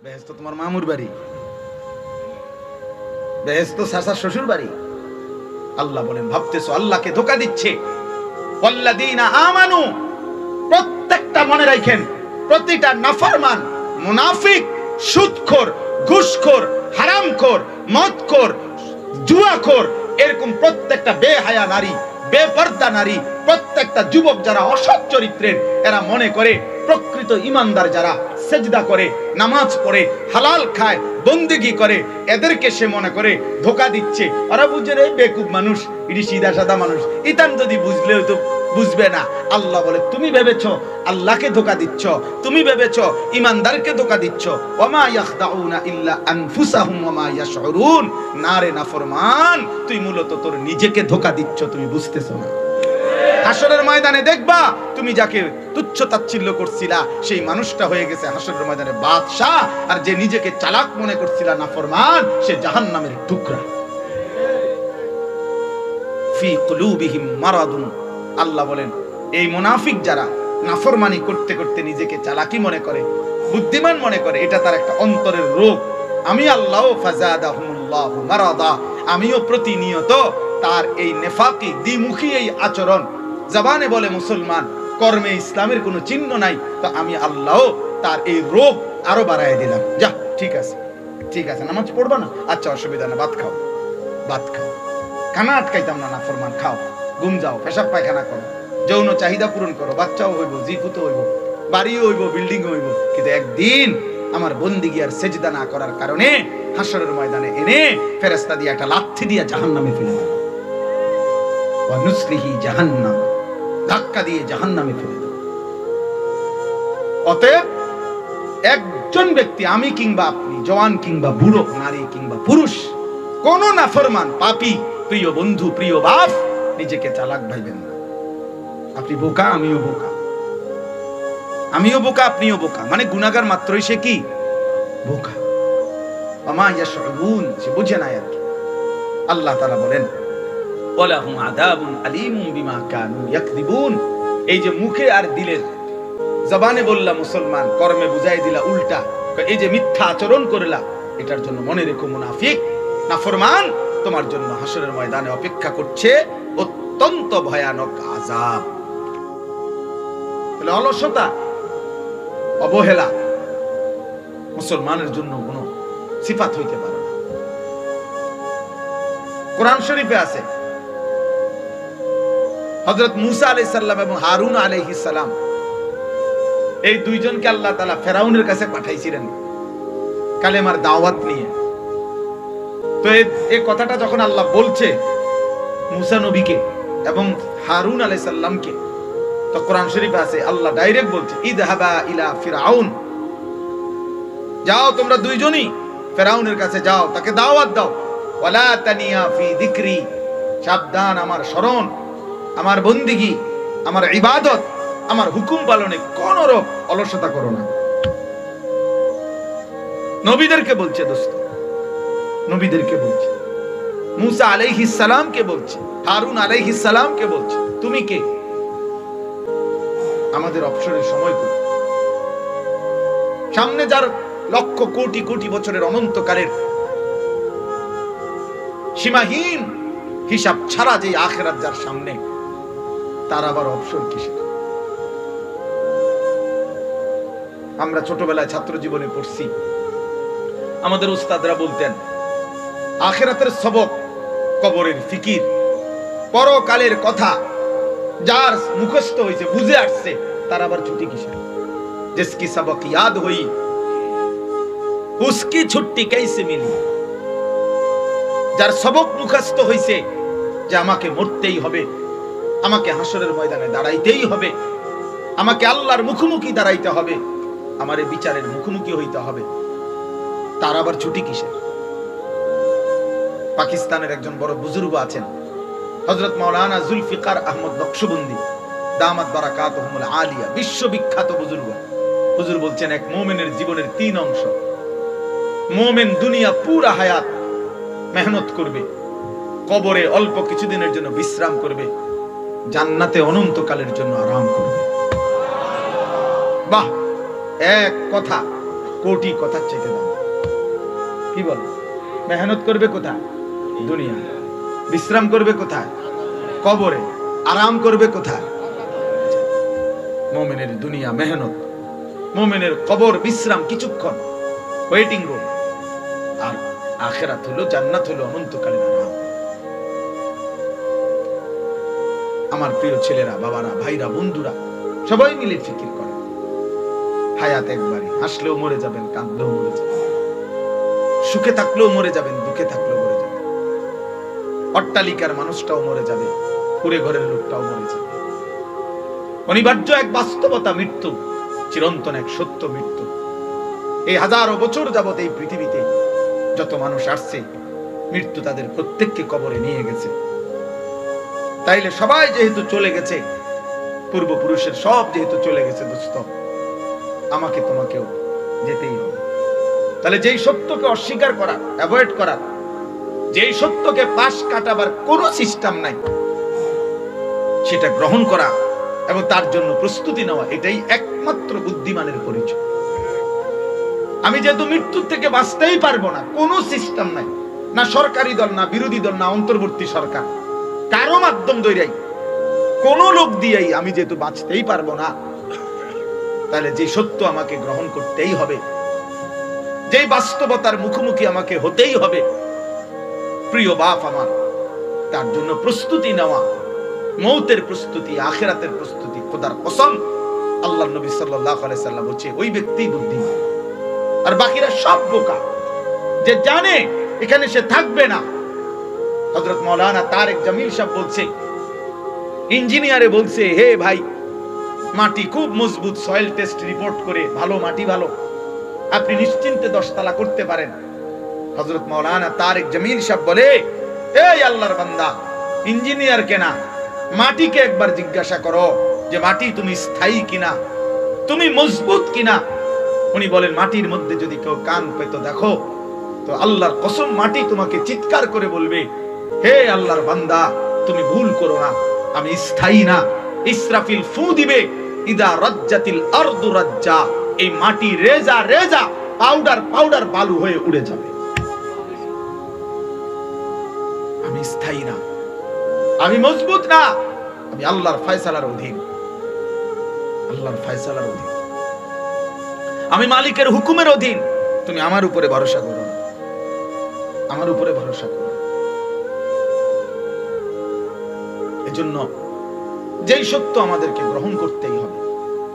বেহেশত তোমার মামুর বাড়ি, বেহেশত চাচার শ্বশুর বাড়ি। আল্লাহ বলেন ভাবতেছো আল্লাহকে ধোঁকা দিচ্ছে। ওয়াল্লাযীনা আমানু, প্রত্যেকটা মনে রাখেন, প্রতিটা নাফরমান, মুনাফিক, সুদখোর, ঘুষখোর, হারামখোর, মদখোর, জুয়াখোর, এরকম প্রত্যেকটা বেহায়া নারী, বেপর্দা নারী, প্রত্যেকটা যুবক যারা অসৎ চরিত্রের, এরা মনে করে প্রকৃত ঈমানদার যারা সেজদা করে, নামাজ পড়ে, হালাল খায়, বন্দেগী করে, এদেরকে সে মনে করে ধোঁকা দিচ্ছে। ওরা বুঝে রে বেকুব মানুষ, ইডি সিধা সাদা মানুষ, ইতান যদি বুঝলেও তো বুঝবে না। আল্লাহ বলে তুমি ভেবেছো আল্লাহকে ধোঁকা দিচ্ছ, তুমি ভেবেছো ঈমানদারকে ধোঁকা দিচ্ছ। ওয়ামা ইয়াখদাউনা ইল্লা আনফুসাহুম ওয়ামা ইয়াশউরুন। না রে নাফরমান, তুই মূলত তোর নিজেকে ধোঁকা দিচ্ছ, তুমি বুঝতেছো না। হাসরের ময়দানে দেখবা তুমি যাকে তুচ্ছ তাচ্ছিল্য করছিলা সেই মানুষটা হয়ে গেছে হাসরের ময়দানে বাদশা, আর যে নিজেকে চালাক মনে করছিলা নাফরমান, সে জাহান্নামের টুকরা। ফি কুলুবিহিম মারাদুন, আল্লাহ বলেন এই মুনাফিক যারা নাফরমানি করতে করতে নিজেকে চালাকি মনে করে, বুদ্ধিমান মনে করে, এটা তার একটা অন্তরের রোগ। আমি আল্লাহ ফাজাদাহুমুল্লাহু মারাদা, আমিও প্রতিনিয়ত তার এই নেফাকি দ্বিমুখী এই আচরণ, জবানে বলে মুসলমান, কর্মে ইসলামের কোনো চিহ্ন নাই, তো আমি আল্লাহ তার এই রোগ আরো বাড়ায় দিলাম। যা ঠিক আছে, ঠিক আছে, নামাজ পড়বা না, আচ্ছা অসুবিধা না, ভাত খাও, ভাত খাও, খানা আটকাইতাম না, নাফরমান খাও, ঘুম যাও, পেশাব পায়খানা করো, যৌন চাহিদা পূরণ করো, বাচ্চাও হইব, জিফুতো হইব, বাড়িও হইব, বিল্ডিং হইব, কিন্তু একদিন আমার বন্দিগি আর সেজদা না করার কারণে হাসরের ময়দানে এনে ফেরেশতা দিয়ে একটা লাথি দিয়ে জাহান্নামে ফেলে দেব। ওয়া নুসলিহি জাহান্নাম, ধাক্কা দিয়ে জাহান্নামে ফেলে দেব। অতএব একজন ব্যক্তি, আমি কিংবা আপনি, জওয়ান কিংবা বুড়ো, নারী কিংবা পুরুষ, কোন নাফরমান পাপী প্রিয় বন্ধু, প্রিয় বাপ, নিজেকে চালাক ভাইবেন না। আপনি বোকা, আমিও বোকা, আমিও বোকা, আপনিও বোকা, মানে গুনাহগার মাত্রই সে কি বোকা। ওমা ইয়াশউরুন, সে বুঝে না আর কি। আল্লাহ তাআলা বলেন ওয়ালাহুম আযাবুন আলীমুম বিমা কানু ইয়াকযিবুন। এই যে মুখে আর দিলের, জবানে বললা মুসলমান, কর্মে বুঝাই দিলা উল্টা, এই যে মিথ্যা আচরণ করলা, এটার জন্য মনে রেখো মুনাফিক, নাফরমান, তোমার জন্য হাসরের ময়দানে অপেক্ষা করছে অত্যন্ত ভয়ানক আযাব। তাহলে অলসতা, অবহেলা মুসলমানের জন্য কোনো সিফাত হইতে পারে না। কোরআন শরীফে আছে হযরত মুসা আলাইহিস সালাম এবং হারুন আলাইহিস সালাম, এই দুইজনকে আল্লাহ তাআলা ফেরাউনের কাছে পাঠাইছিলেন কালেমার দাওয়াত নিয়ে। তো এই কথাটা যখন আল্লাহ বলছে মুসা নবীকে এবং হারুন আলাইহিস সালামকে, তো কোরআন শরীফে আছে আল্লাহ ডাইরেক্ট বলছে ইযহাবা ইলা ফিরআউন, যাও তোমরা দুইজনই ফেরাউনের কাছে যাও, তাকে দাওয়াত দাও। ওয়ালা তানিয়া ফি যিকরি, সাবধান আমার শরণ, আমার বন্দিগি, আমার ইবাদত, আমার হুকুম পালনে কোন রকম অলসতা করো না। নবীদেরকে বলছে দোস্ত, নবীদেরকে বলছে, মুসা আলাইহিস সালামকে বলছে, হারুন আলাইহিস সালামকে বলছে, তুমি কে? আমাদের অবসরের সময় করি, সামনে যার লক্ষ কোটি কোটি বছরের অনন্তকালের সীমাহীন হিসাব ছাড়া যে আখিরাত যার সামনে, তার আবার অবসর কিসের? আমরা ছোটবেলায় ছাত্র জীবনে পড়ছি, আমাদের উস্তাদরা বলতেন আখিরাতের সবক, কবরের ফিকির, পরকালের কথা যার মুখস্থ হয়েছে, বুঝে আসছে, তার আবার ছুটি কিসের? जिसकी सबक याद हुई उसकी छुट्टी कैसे मिली। যার সবক মুখস্থ হইছে যে আমাকে মরতেই হবে, আমাকে হাসরের ময়দানে দাঁড়াইতেই হবে, আমাকে আল্লাহর মুখোমুখি দাঁড়াইতে হবে, আমারে বিচারের মুখোমুখি হইতে হবে, তার আবার ছুটি কিসের? পাকিস্তানের একজন বড় বুজুর্গ আছেন হযরত মাওলানা জুলফিকার আহমদ নকশবন্দি দামাত বারাকাতুহুমুল আলিয়া, বিশ্ববিখ্যাত বুজুর্গ। হুজুর বলছেন এক মুমিনের জীবনের তিন অংশ। মুমিন দুনিয়া পুরা হায়াত মেহনত করবে, কবরে অল্প কিছুদিনের জন্য বিশ্রাম করবে, জান্নাতে অনন্তকালের জন্য আরাম করবে। বাহ, এক কথা কোটি কথার চাইতে দাম। কি বল? মেহনত করবে কোথায়? দুনিয়া। বিশ্রাম করবে কোথায়? কবরে। আরাম করবে কোথায়? মুমিনের দুনিয়া মেহনত, মুমিনের কবর বিশ্রাম কিছুক্ষণ, ওয়েটিং রুম। আর আখিরাত হলো জান্নাত, হলো অনন্তকালীন আরাম। আমার প্রিয় ছেলেরা, বাবারা, ভাইরা, বন্ধুরা সবাই মিলে ফিকির করে, হায়াত একবারই, হাসলেও মরে যাবেন, কাঁদলেও মরে যাবেন, সুখে থাকলেও মরে যাবেন, দুঃখে থাকলেও মরে যাবেন। অট্টালিকার মানুষটাও মরে যাবে, কুড়ে ঘরের লোকটাও মরে যাবে। অনিবার্য এক বাস্তবতা মৃত্যু, চিরন্তন এক সত্য মৃত্যু। এই হাজারো বছর যাবত এই পৃথিবীতে যত মানুষ আসছে, মৃত্যু তাদের প্রত্যেককে কবরে নিয়ে গেছে। তাইলে সবাই যেহেতু চলে গেছে, পূর্বপুরুষের সব যেহেতু চলে গেছে, দোস্ত আমাকে তোমাকেও যেতেই হবে। তাহলে যেই সত্যকে অস্বীকার করা, অ্যাভয়েড করা, যেই সত্যকে পাশ কাটাবার কোনো সিস্টেম নাই, সেটা গ্রহণ করা এবং তার জন্য প্রস্তুতি নেওয়া, এটাই একমাত্র বুদ্ধিমানের পরিচয়। আমি যেহেতু মৃত্যুর থেকে বাঁচতেই পারবো না, কোনো সিস্টেম নাই, না সরকারি দল, না বিরোধী দল, না অন্তর্বর্তী সরকার, কারো মাধ্যম দৈরাই, কোন লোক দিয়েই আমি যেহেতু বাঁচতেই পারবো না, তাহলে যে সত্য আমাকে গ্রহণ করতেই হবে, যেই বাস্তবতার মুখোমুখি আমাকে হতেই হবে, প্রিয় বাপ আমার, তার জন্য প্রস্তুতি নেওয়া, মৌতের প্রস্তুতি, আখিরাতের প্রস্তুতি। খোদার কসম, আল্লাহর নবী সাল্লাল্লাহু আলাইহি সাল্লাম বলছে, ওই ব্যক্তি বুদ্ধিমান, আর বাকিরা সব বোকা, যে জানে এখানে সে থাকবে না। হযরত মাওলানা তারেক জামিল সাহেব বলছে, ইঞ্জিনিয়ারে বলছে, হে ভাই, মাটি খুব মজবুত, সয়েল টেস্ট রিপোর্ট করে ভালো মাটি, ভালো, আপনি নিশ্চিন্তে 10 তলা করতে পারেন। হযরত মাওলানা তারেক জামিল সাহেব বলে, এই আল্লাহর বান্দা, ইঞ্জিনিয়ার কেনা, মাটিকে একবার জিজ্ঞাসা করো যে মাটি তুমি স্থায়ী কিনা, তুমি মজবুত কিনা। উনি বলেন, মাটির মধ্যে যদি কেউ কান পেতো দেখো, তো আল্লাহর কসম মাটি তোমাকে চিৎকার করে বলবে, হে আল্লাহর বান্দা, তুমি ভুল করো না, আমি স্থায়ী না। ইসরাফিল ফু দিবে, ইদা রাজ্জাতিল আরদু রাজ্জা, এই মাটি রেজা রেজা, পাউডার পাউডার বালু হয়ে উড়ে যাবে। আমি স্থায়ী না, আমি মজবুত না, আমি আল্লাহর ফয়সালার অধীন, আল্লাহর ফয়সালার অধীন, আমি মালিকের হুকুমের অধীন। তুমি আমার উপরে ভরসা করো, আমার উপরে ভরসা করো। এজন্য যেই সত্য আমাদেরকে গ্রহণ করতেই হবে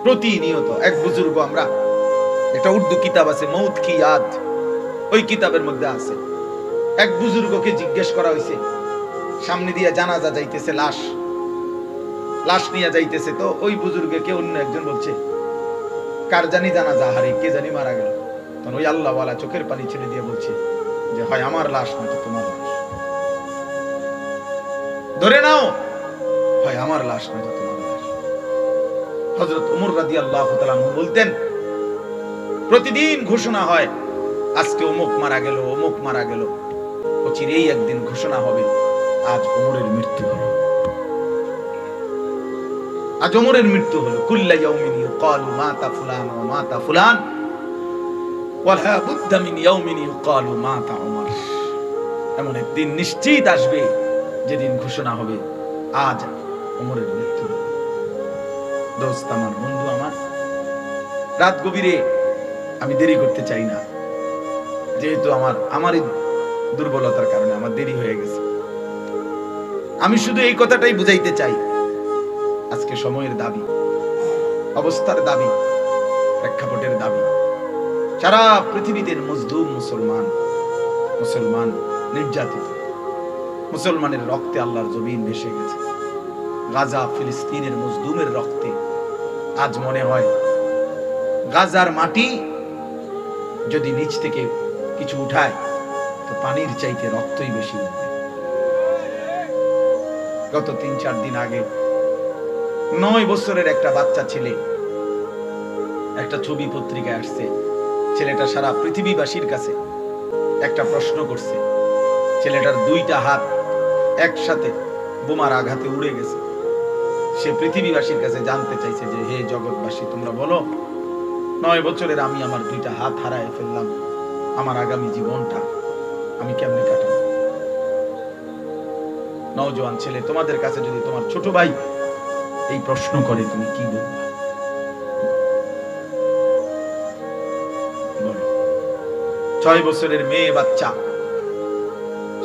প্রতিনিয়ত। এক বুজুর্গ, আমরা একটা উর্দু কিতাব আছে, মৌত কি ইয়াদ, ওই কিতাবের মধ্যে আছে, এক বুজুর্গকে জিজ্ঞেস করা হয়েছে, সামনে দিয়ে জানাজা যাইতেছে, লাশ নিয়ে যাইতেছে, তো ওই বুজুর্গকে অন্য একজন বলছে, কার জানি জানাজা, হারে কে জানি মারা গেল। তখন ওই আল্লাহওয়ালা চোখের পানি ছেড়ে দিয়ে বলছে যে, হয় আমার লাশ নয়তো তোমার লাশ, ধরে নাও, হয় আমার লাশ নয়তো তোমার লাশ। হযরত ওমর রাদিয়াল্লাহু তাআলা বলতেন, প্রতিদিন ঘোষণা হয়, আজকে অমুক মারা গেল, অমুক মারা গেল, অচিরেই একদিন ঘোষণা হবে, আজ ওমরের মৃত্যু হলো, আজ ওমরের মৃত্যু হলো। কুল্লা ইয়াউমিন ইউকালু মাতা ফুলান ওয়া মাতা ফুলান ওয়া লা বুদ্দা মিন ইয়াউমিন ইউকালু মাতা ওমর। এমন একদিন নিশ্চিত আসবে যেদিন ঘোষণা হবে, আজ ওমরের মৃত্যু হলো। দোস্ত আমার, বন্ধু আমার, রাত গভীরে আমি দেরি করতে চাই না, যেহেতু আমারই দুর্বলতার কারণে আমার দেরি হয়ে গেছে। আমি শুধু এই কথাটাই বুঝাইতে চাই, আজকে সময়ের দাবি, অবস্থার দাবি, প্রেক্ষাপটের দাবি, সারা পৃথিবীতে মজলুম মুসলমান নির্যাতিত, মুসলমানের রক্তে আল্লাহর জমিন ভেসে গেছে। গাজা ফিলিস্তিনের মজলুমের রক্তে আজ মনে হয় গাজার মাটি যদি নিচ থেকে কিছু উঠায়, তো পানির চাইতে রক্তই বেশি উঠবে। গত 3-4 দিন আগে 9 বছরের একটা বাচ্চা ছেলে, একটা ছবি পত্রিকায় আসছে, ছেলেটা সারা পৃথিবীবাসীর কাছে একটা প্রশ্ন করছে। ছেলেটার 2টা হাত একসাথে বোমার আঘাতে উড়ে গেছে। সে পৃথিবীবাসীর কাছে জানতে চাইছে যে, হে জগৎবাসী, তোমরা বলো 9 বছরের আমি আমার 2টা হাত হারায় ফেললাম। আমার আগামী জীবনটা আমি কেমনে কাটাবো? নওজোয়ান ছেলে, তোমাদের কাছে যদি তোমার ছোট ভাই এই প্রশ্ন করে, তুমি কি বলবে? বলো। 6 বছরের মেয়ে বাচ্চা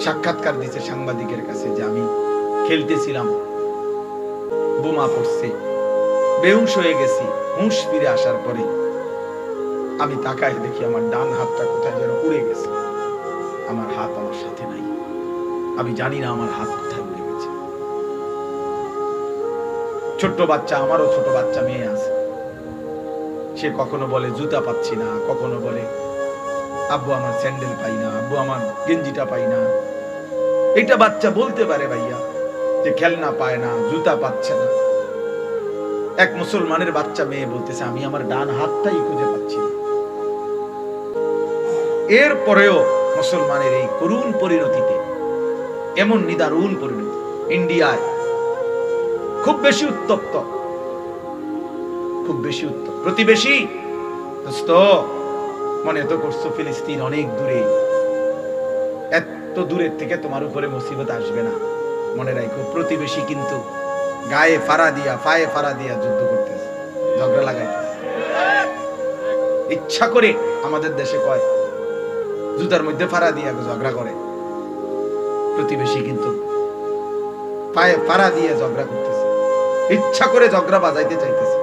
সাক্ষাৎকার দিচ্ছে সাংবাদিকের কাছে যে আমি খেলতেছিলাম, বোমা পড়ছে, বেহুশ হয়ে গেছি। হুঁশ ফিরে আসার পরে আমি তাকায় দেখি আমার ডান হাতটা কোথায় যেন উড়ে গেছে। আমার হাত আমার সাথে নাই, আমি জানি না আমার হাত কোথায় উড়ে গেছে। ছোট্ট বাচ্চা, আমারও ছোট বাচ্চা মেয়ে আছে, সে কখনো বলে জুতা পাচ্ছি না, কখনো বলে আব্বু আমার স্যান্ডেল পাই না, আব্বু আমার গেঞ্জিটা পাই না। এটা বাচ্চা বলতে পারে ভাইয়া যে খেলনা পায় না, জুতা পাচ্ছে না। এক মুসলমানের বাচ্চা মেয়ে বলতেছে আমি আমার ডান হাতটাই খুঁজে পাচ্ছি না। এরপরেও মুসলমানের এই করুণ পরিণতিতে, এমন নিদারুণ পরিণতি ইন্ডিয়ায় খুব বেশি উত্তপ্ত, খুব বেশি উত্তপ্ত। প্রতিবেশী দোস্ত, মনে তো করছো ফিলিস্তিন অনেক দূরে, এত দূরের থেকে তোমার উপরে মুসিবত আসবে না। মনে রাখো, প্রতিবেশী কিন্তু গায়ে ফাড়া দিয়া, পায়ে ফাড়া দিয়া যুদ্ধ করতেছে, ঝগড়া লাগাইতেছে। ইচ্ছা করে আমাদের দেশে কয় জুতার মধ্যে ফাড়া দিয়া ঝগড়া করে, প্রতিবেশী কিন্তু পায়ে ফাড়া দিয়ে ঝগড়া করতেছে, ইচ্ছা করে ঝগড়া বাজাইতে চাইতেছে।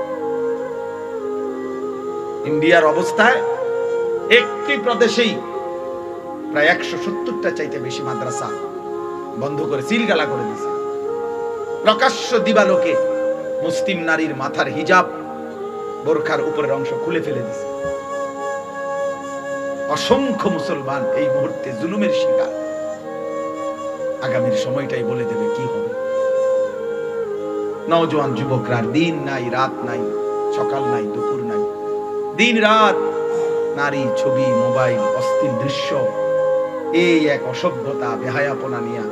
ইন্ডিয়ার অবস্থায় একটি প্রদেশেই প্রায় 170টা চাইতে বেশি মাদ্রাসা বন্ধ করে সিলগালা করে দিয়েছে। প্রকাশ্য দিবালোকে মুসলিম নারীর মাথার হিজাব, বোরখার উপরের অংশ খুলে ফেলে দিয়েছে। অসংখ্য মুসলমান এই মুহূর্তে জুলুমের শিকার। আগামীর সময়টাই বলে দেবে কি হবে। নওজোয়ান যুবকরা দিন নাই, রাত নাই, সকাল নাই, দুপুর নাই, দিন রাত নারী, ছবি, মোবাইল, অস্থির দৃশ্য, এই এক অসভ্যতা, বেহায়াপনা নিয়া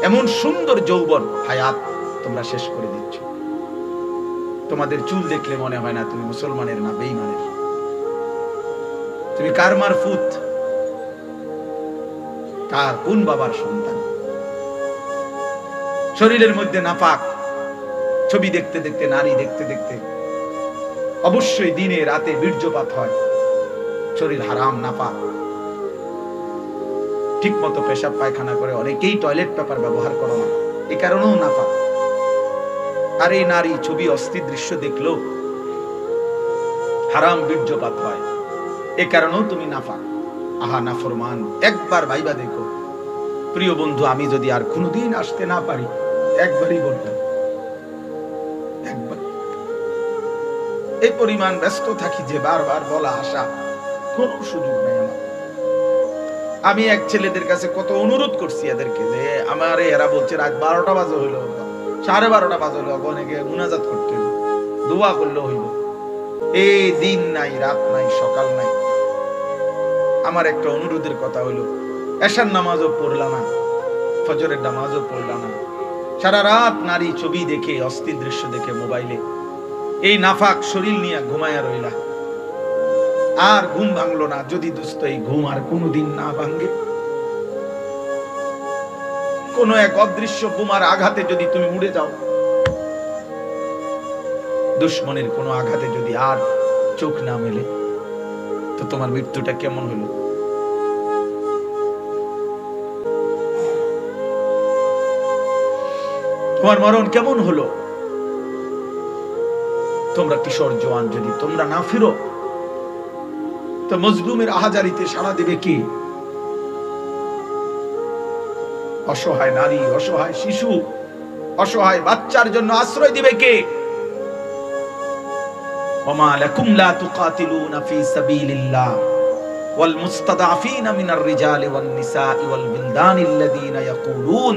এমন সুন্দর যৌবন হায়াত তোমরা শেষ করে দিচ্ছ। তোমাদের চুল দেখলে মনে হয় না তুমি মুসলমানের না বেঈমানের। তুমি কার মারফুত, কার কোন বাবার সন্তান? শরীরের মধ্যে নাপাক, ছবি দেখতে দেখতে, নারী দেখতে দেখতে অবশ্যই দিনে রাতে বীর্যপাত হয়, শরীর হারাম, নাপাক। ঠিক মতো পেশাব পায়খানা করে অনেকেই টয়লেট পেপার ব্যবহার করো না, এ কারণেও নাপাক। আর এই নারী ছবি, অস্থির দৃশ্য দেখলেও হারাম বীর্যপাত হয়, এ কারণেও তুমি নাপাক। আহা নাফরমান, একবার ভাইবা দেখো। প্রিয় বন্ধু, আমি যদি আর কোনোদিন আসতে না পারি, একবারই বলবেন, একবার। এই পরিমাণ ব্যস্ত থাকি যে বারবার বলা আসা কোন সুযোগ নাই আমার। আমি এক ছেলেদের কাছে কত অনুরোধ করছি এদেরকে যে আমার এরা বলছে রাত 12টা বাজে হইলো, 12:30 বাজে হইলো, অনেকে মুনাজাত করতে হইল, দোয়া করলে হইল। এই দিন নাই, রাত নাই, সকাল নাই। আমার একটা অনুরোধের কথা হইলো, এশার নামাজও পড়লা না, ফজরের নামাজও পড়লা না, সারা রাত নারী ছবি দেখে, অস্থির দৃশ্য দেখে মোবাইলে এই নাফাক শরীর নিয়ে ঘুমায়া রইলা, আর ঘুম ভাঙলো না। যদি দোস্ত এই ঘুম আর কোনোদিন না ভাঙ্গে, কোন এক অদৃশ্য বোমার আঘাতে যদি তুমি উড়ে যাও, দুশ্মনের কোন আঘাতে যদি আর চোখ না মেলে, তো তোমার মৃত্যুটা কেমন হলো? তোমার মরণ কেমন হলো? তোমরা কিশোর জওয়ান যদি তোমরা না ফিরো, তো মজলুমের আহাজারিতে সাড়া দিবে কি? অসহায় নারী, অসহায় শিশু, অসহায় বাচ্চার জন্য আশ্রয় দিবে কে? ওমা লাকুম লা তুকাতিলুনা ফি সাবিলিল্লাহ ওয়াল মুস্তাদাফিনা মিনার রিজালি ওয়ান নিসাই ওয়াল বিলদানিল্লাযিনা ইয়াকুলুন।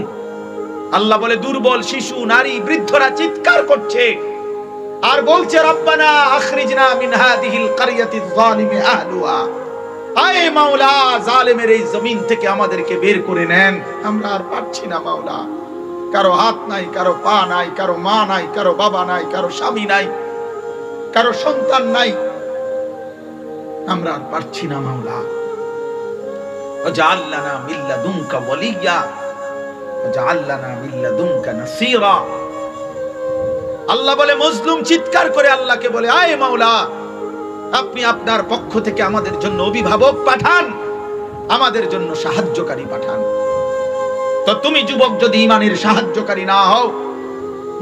আল্লাহ বলে দুর্বল শিশু, নারী, বৃদ্ধরা চিৎকার করছে আর বলছে রব্বানা আখরিজনা মিন হাদিহিল ক্বরিয়াতিজ যালিমি আহলুহা, আয়ে মাওলা জালেমের এই জমিন থেকে আমাদেরকে বের করে নেন, আমরা আর পারছি না মাওলা। কারো হাত নাই, কারো পা নাই, কারো মা নাই, কারো বাবা নাই, কারো স্বামী নাই, কারো সন্তান নাই, আমরা আর পারছি না মাওলা। ওয়াজআল লানা মিন লাদুনকা ওয়ালিয়্যা ওয়াজআল লানা মিন লাদুনকা নাসীরা। আল্লাহ বলে, মজলুম চিৎকার করে আল্লাহকে বলে, আয় মাওলা, আপনি আপনার পক্ষ থেকে আমাদের জন্য অভিভাবক পাঠান, আমাদের জন্য সাহায্যকারী পাঠান। তো তুমি যুবক যদি ঈমানের সাহায্যকারী না হও,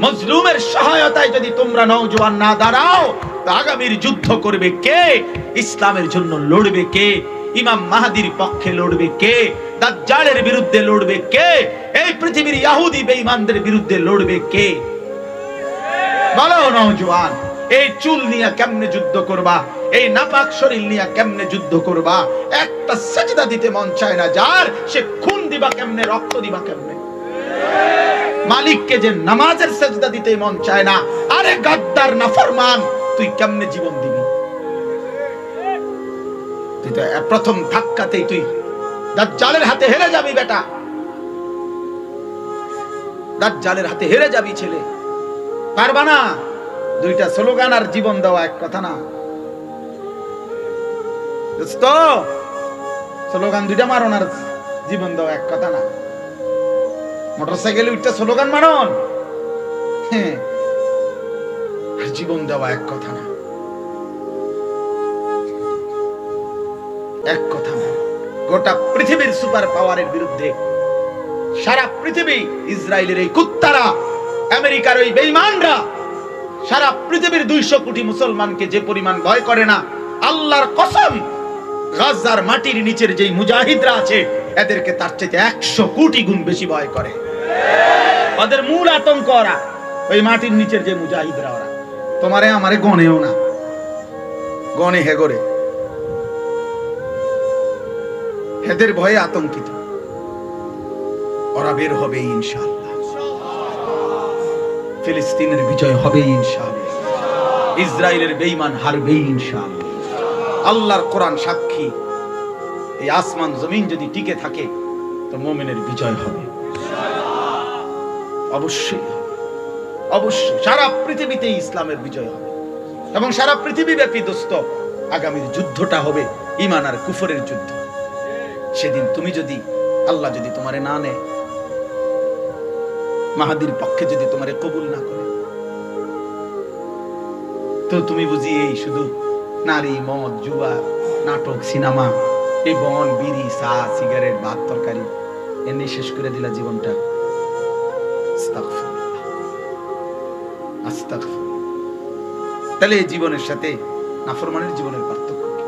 মজলুমের সহায়তায় যদি তোমরা নওজোয়ান না দাঁড়াও, তো আগামীর যুদ্ধ করবে কে? ইসলামের জন্য লড়বে কে? ইমাম মাহদীর পক্ষে লড়বে কে? দাজ্জালের বিরুদ্ধে লড়বে কে? এই পৃথিবীর ইহুদি বেঈমানদের বিরুদ্ধে লড়বে কে? বলো নওজোয়ান, এই চুল নিয়ে কেমনে যুদ্ধ করবা? এই নাপাক শরীর নিয়ে কেমনে যুদ্ধ করবা? একটা সিজদা দিতে মন চায় না যার, সে খুন দিবা কেমনে, রক্ত দিবা কেমনে? মালিককে যে নামাজের সিজদা দিতে মন চায় না, আরে গাদ্দার নাফরমান, তুই কেমনে জীবন দিবি? তুই তো প্রথম ধাক্কাতেই তুই দাজ্জালের হাতে হেরে যাবি বেটা, দাজ্জালের হাতে হেরে যাবি ছেলে। পারবা না। দুইটা স্লোগান আর জীবন দেওয়া এক কথা না দোস্ত, স্লোগান দুইটা মারণ আর জীবন দেওয়া এক কথা না। মোটরসাইকেলে উঠতে স্লোগান মারণ, হ্যাঁ, আর জীবন দেওয়া এক কথা না, এক কথা না। গোটা পৃথিবীর সুপার পাওয়ারের বিরুদ্ধে, সারা পৃথিবী, ইসরায়েলের এই কুত্তারা, আমেরিকার ওই বেঈমানরা সারা পৃথিবীর 200 কোটি মুসলমানকে যে পরিমাণ ভয় করে না, আল্লাহর কসম, গাজার মাটির নিচের যেই মুজাহিদরা আছে এদেরকে তার চেয়ে 100 কোটি গুণ বেশি ভয় করে। ওদের মূল আতঙ্ক ওরা, ওই মাটির নিচের যে মুজাহিদরা, ওরা তোমারে আমারে গনেও না, গনে হে করে, এদের ভয়ে আতঙ্কিত। ওরা বের হবে ইনশাআল্লাহ, ফিলিস্তিনের বিজয় হবে ইনশাআল্লাহ, ইসরায়েলের বেঈমান হারবে ইনশাআল্লাহ। আল্লাহর কোরআন সাক্ষী, এই আসমান জমিন যদি টিকে থাকে তো মুমিনের বিজয় হবে অবশ্যই, অবশ্যই। সারা পৃথিবীতে ইসলামের বিজয় হবে এবং সারা পৃথিবী ব্যাপী দোস্ত আগামীর যুদ্ধটা হবে ঈমান আর কুফরের যুদ্ধ। সেদিন তুমি যদি, আল্লাহ যদি তোমারে না নেয়, মাহাদির পক্ষে যদি তোমারে কবুল না করে, তো তুমি বুঝি এই শুধু নারী, মদ, জুয়া, নাটক, সিনেমা, এই বন, বিড়ি, চা, সিগারেট, ভাত, তরকারি এনে শেষ করে দিলা জীবনটা। আস্তাগফিরুল্লাহ, আস্তাগফিরুল্লাহ। তাহলে এই জীবনের সাথে নাফরমানের জীবনের পার্থক্য কি?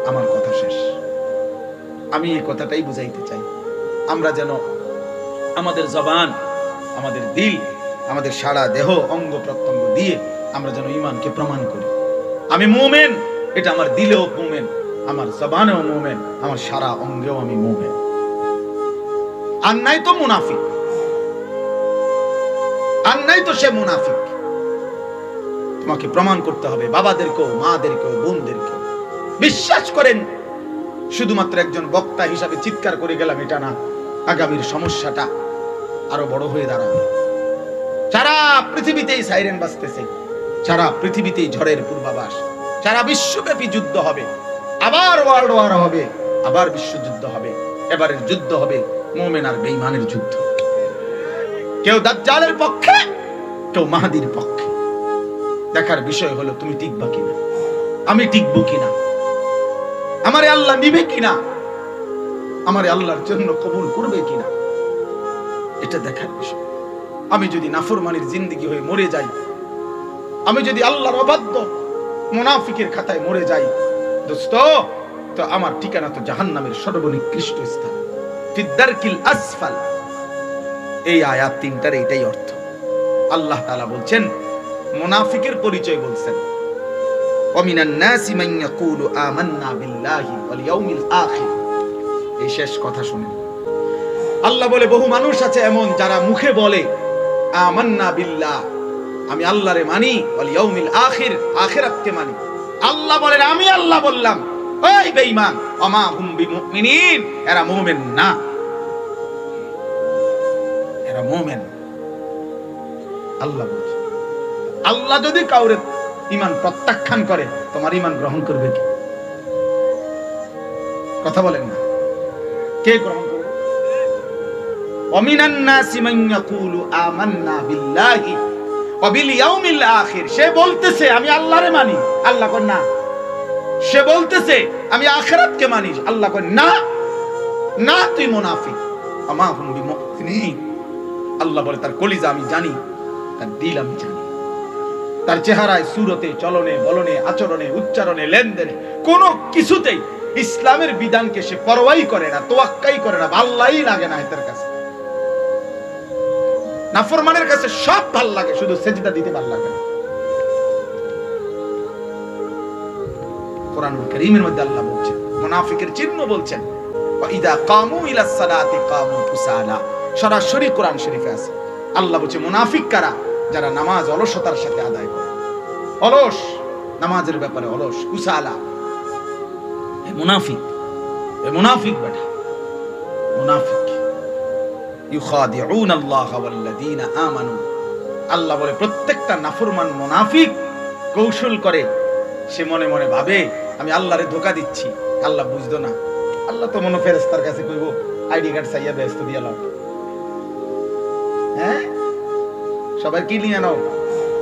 আমার কথা শেষ। আমি এই কথাটাই বুঝাইতে চাই, আমরা যেন আমাদের জবান, আমাদের দিল, আমাদের সারা দেহ, অঙ্গ প্রত্যঙ্গ দিয়ে আমরা যেন ঈমানকে প্রমাণ করি। আমি মুমিন, এটা আমার দিলেও মুমিন, আমার জবানেও মুমিন, আমার সারা অঙ্গেও আমি মুমিন। আর নাই তো মুনাফিক, আর নাই তো সে মুনাফিক। তোমাকে প্রমাণ করতে হবে, বাবাদেরকেও, মাদেরকেও, বোনদেরকেও। বিশ্বাস করেন, শুধুমাত্র একজন বক্তা হিসাবে চিৎকার করে গেলাম এটা না, আগামীর সমস্যাটা আরো বড় হয়ে দাঁড়াবে। সারা পৃথিবীতেই সাইরেন বাজতেছে, সারা পৃথিবীতেই ঝড়ের পূর্বাভাস, সারা বিশ্বব্যাপী যুদ্ধ হবে, আবার ওয়ার্ল্ড ওয়ার হবে, আবার বিশ্বযুদ্ধ হবে। এবারের যুদ্ধ হবে মুমিন আর বেঈমানের যুদ্ধ। কেউ দাজ্জালের পক্ষে, কেউ মাহদীর পক্ষে। দেখার বিষয় হলো তুমি টিকবা কিনা, আমি টিকবো কিনা, আমারে আল্লাহ নিবে কিনা, আমারে আল্লাহর জন্য কবুল করবে কিনা, এটা দেখার বিষয়। আমি যদি নাফরমানির জিন্দেগি হয়ে মরে যাই, আমি যদি আল্লাহর অবাধ্য মুনাফিকের খাতায় মরে যাই দোস্ত, তো আমার ঠিকানা তো জাহান্নামের সর্বনিকৃষ্ট স্থান, ফিদ্দারকিল আসফাল। এই আয়াত তিনটার এটাই অর্থ। আল্লাহ তাআলা বলছেন, মুনাফিকের পরিচয় বলছেন, ওয়ামিনান নাসি মান ইয়াকুলু আমান্না বিল্লাহি ওয়াল ইয়াউমিল আখির। এই শেষ কথা শুনেন, আল্লাহ বলে বহু মানুষ আছে এমন যারা মুখে বলে আমান্না বিল্লাহ, আমি আল্লাহরে মানি, ওয়াল ইয়াউমিল আখির, আখিরাতকে মানি। আল্লাহ বলেন আমি আল্লাহ বললাম, ওই বেঈমান, ওমা হুম বিমুমিনিন, এরা মুমিন না, এরা মুমিন। আল্লাহ বলছে, আল্লাহ যদি কাউরে ঈমান প্রত্যাখ্যান করে, তোমার ঈমান গ্রহণ করবে কি? কথা বলেন না, কে গ্রহণ করবে? ওয়ামিনান নাসি মান ইয়াকুলু আমান্না বিল্লাহি ওয়া বিল ইয়াউমিল আখির। সে বলতেছে আমি আল্লাহরে মানি, আল্লাহ কয় না। সে বলতেছে আমি আখিরাতকে মানি, আল্লাহ কয় না, না তুই মুনাফিক। আমা হুম বিমুমিনিন। আল্লাহ বলে তার কলিজা আমি জানি, তার দিল আমি জানি, তার চেহারায়, সুরতে, চলনে, বলনে, আচরণে, উচ্চারণে, লেনদেনে কোনো কিছুতেই ইসলামের বিধানকে সে পরোয়াই করে না, তোয়াক্কাই করে না, ভাল্লাই লাগে না। এর কাছে নাফরমানের কাছে সব ভাল লাগে, শুধু সেজদা দিতে ভাল লাগে না। কোরআনুল কারীমের মধ্যে আল্লাহ বলছেন, মুনাফিকের চিহ্ন বলছেন, ওয়া ইযা কামু ইলাস সালাতি কামু কুসালা। সরাসরি কোরআন শরীফে আছে। আল্লাহ বলছে মুনাফিক কারা? যারা নামাজ অলসতার সাথে আদায় করে, অলস, নামাজের ব্যাপারে অলস, কুসালা। এই মুনাফিক, এই মুনাফিক বেটা, মুনাফিক। ইউখাদিউন আল্লাহ ওয়াল্লাযীনা আমানু। আল্লাহ বলে প্রত্যেকটা নাফরমান মুনাফিক কৌশল করে, সে মনে মনে ভাবে আমি আল্লাহরে ধোঁকা দিচ্ছি। আল্লাহ বুঝতো না, আল্লাহ তো মনে ফেরেশতার কাছে কইবো আইডি কার্ড চাইয়া ব্যস্ত দিয়া লাও। হ্যাঁ, সবাই কি নিয়ে নাও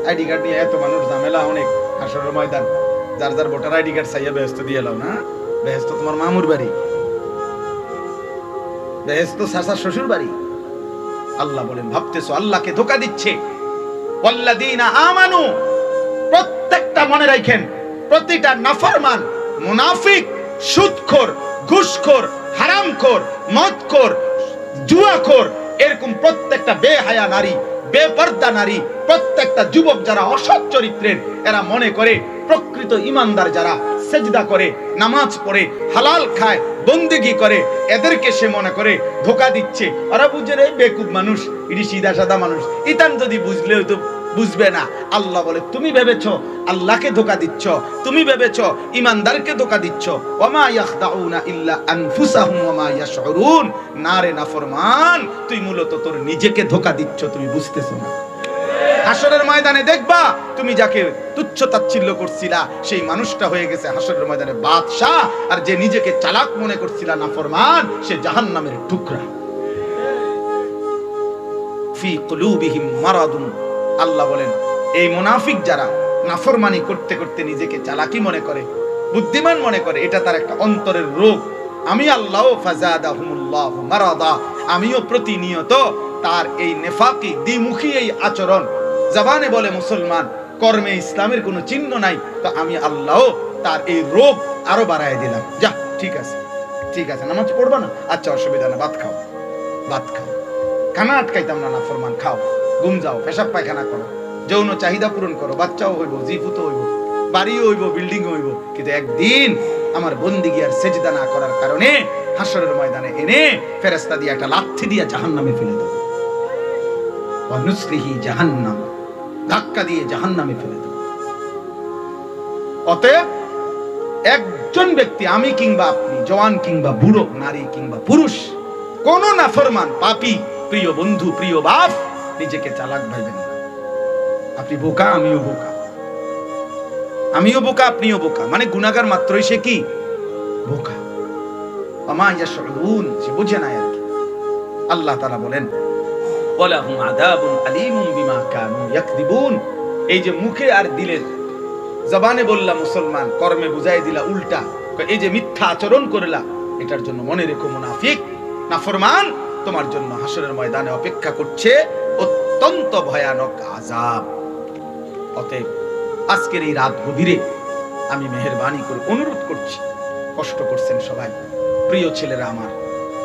আইডি কার্ড নিয়ে, এত মানুষ ঝামেলা অনেক হাসরের ময়দান, যার যার ভোটার আইডি কার্ড চাইয়া ব্যস্ত দিয়ে লাও না। ব্যস্ত তোমার মামুর বাড়ি, ব্যস্ত শাশার শ্বশুর বাড়ি। আল্লাহ বলেন ভাবতেছো আল্লাহকে ধোঁকা দিচ্ছে। ওয়াল্লাযীনা আমানু, প্রত্যেকটা মনে রাখেন, প্রতিটা নাফরমান, মুনাফিক, সুদখোর, ঘুষখোর, হারামখোর, মদখোর, জুয়াখোর, এরকম প্রত্যেকটা বেহায়া নারী, বেপর্দা নারী, প্রত্যেকটা যুবক যারা অসৎ চরিত্রের, এরা মনে করে প্রকৃত ইমানদার যারা সেজদা করে, নামাজ পড়ে, হালাল খায়, বন্দেগী করে, এদেরকে সে মনে করে ধোঁকা দিচ্ছে। ওরা বুঝে রে বেকুব মানুষ, ইডি সিধা সাদা মানুষ, ইতান যদি বুঝলেও তো বুঝবে না। আল্লাহ বলে তুমি ভেবেছো আল্লাহকে ধোঁকা দিচ্ছ, তুমি ভেবেছো ইমানদারকে ধোঁকা দিচ্ছ। ওয়ামা ইয়াখদাউনা ইল্লা আনফুসাহুম ওয়ামা ইয়াশউরুন। না রে নাফরমান, তুই মূলত তোর নিজেকে ধোঁকা দিচ্ছ, তুমি বুঝতেছো না। হাসরের ময়দানে দেখবা তুমি যাকে তুচ্ছ তাচ্ছিল্য করছিলা সেই মানুষটা হয়ে গেছে হাসরের ময়দানে বাদশা, আর যে নিজেকে চালাক মনে করছিলা নাফরমান, সে জাহান্নামের টুকরা। ফি কুলুবিহিম মারাদুন। আল্লাহ বলেন এই মুনাফিক যারা নাফরমানি করতে করতে নিজেকে চালাকি মনে করে, বুদ্ধিমান মনে করে, এটা তার একটা অন্তরের রোগ। আমি আল্লাহ ফাজাদাহুমুল্লাহু মারাদা, আমিও প্রতিনিয়ত তার এই নেফাকি, দ্বিমুখী এই আচরণ, জবানে বলে মুসলমান, কর্মে ইসলামের কোনো চিহ্ন নাই, তো আমি আল্লাহ তার এই রোগ আরো বাড়ায় দিলাম। যা ঠিক আছে, ঠিক আছে, নামাজ পড়বা না, আচ্ছা অসুবিধা না, ভাত খাও, ভাত খাও, খানা আটকাইতাম না, নাফরমান খাও, ঘুম যাও, পেশাব পায়খানা করো, যৌন চাহিদা পূরণ করো, বাচ্চাও হইব, জিফুত হইব, বাড়িও হইব, বিল্ডিং হইব, কিন্তু একদিন আমার বন্দিগি আর সেজদা না করার কারণে হাসরের ময়দানে এনে ফেরেশতা দিয়ে একটা লাথি দিয়ে জাহান্নামে ফেলে দেব। ওয়া নুসলিহি জাহান্নাম, ধাক্কা দিয়ে জাহান্নামে ফেলে দেব। অতএব একজন ব্যক্তি, আমি কিংবা আপনি, জওয়ান কিংবা বুড়ো, নারী কিংবা পুরুষ, কোন নাফরমান পাপী, প্রিয় বন্ধু, প্রিয় বাপ, নিজেকে চালাক ভাইবেন না। আপনি বোকা, আমিও বোকা, আমিও বোকা, আপনিও বোকা, মানে গুনাহগার মাত্রই সে কি বোকা। আমা ইয়াশউরুন, সে বুঝে না আর কি। আল্লাহ তাআলা বলেন ওয়ালাহুম আযাবুন আলীমুম বিমা কানু ইয়াকযিবুন। এই যে মুখে আর দিলের, জবানে বললা মুসলমান, কর্মে বুঝাই দিলা উল্টা, এই যে মিথ্যা আচরণ করলা, এটার জন্য মনে রেখো মুনাফিক, নাফরমান, তোমার জন্য হাসরের ময়দানে অপেক্ষা করছে অত্যন্ত ভয়ানক আযাব। অতএব আজকের এই রাত গভীরে আমি মেহেরবানি করে অনুরোধ করছি, কষ্ট করছেন সবাই, প্রিয় ছেলেরা আমার,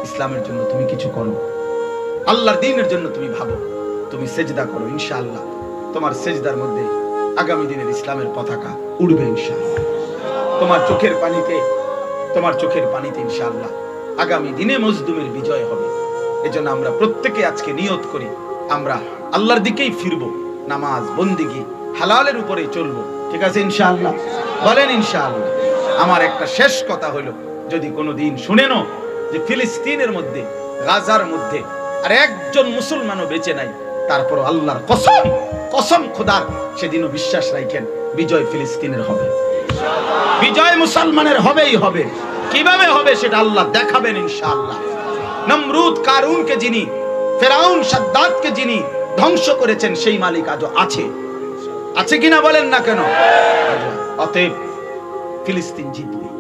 ইসলামের জন্য তুমি কিছু করো, আল্লাহর দ্বীনের জন্য তুমি ভাবো, তুমি সেজদা করো, ইনশাআল্লাহ তোমার সেজদার মধ্যে আগামী দিনের ইসলামের পতাকা উড়বে ইনশাআল্লাহ। তোমার চোখের পানিতে ইনশাআল্লাহ আগামী দিনে মজদুমের বিজয় হবে। এজন্য আমরা প্রত্যেকে আজকে নিয়ত করি, আমরা আল্লাহর দিকেই ফিরবো, নামাজ, বন্দেগী, হালালের উপরে চলবো, ঠিক আছে ইনশাআল্লাহ? বলেন ইনশাআল্লাহ। আমার একটা শেষ কথা হলো, যদি কোনোদিন শুনেন যে ফিলিস্তিনের মধ্যে, গাজার মধ্যে আর একজন মুসলমানও বেঁচে নাই, তারপর আল্লাহর কসম, কসম খোদার, সেদিনও বিশ্বাস রাখেন বিজয় ফিলিস্তিনের হবে, বিজয় মুসলমানের হবেই হবে। কিভাবে হবে সেটা আল্লাহ দেখাবেন ইনশাআল্লাহ। নমরুদ কারুনকে যিনি, ফেরাউন সাদ্দাতকে যিনি ধ্বংস করেছেন, সেই মালিক আজও আছে, আছে কিনা বলেন না কেন? অতএব ফিলিস্তিন জিতবে।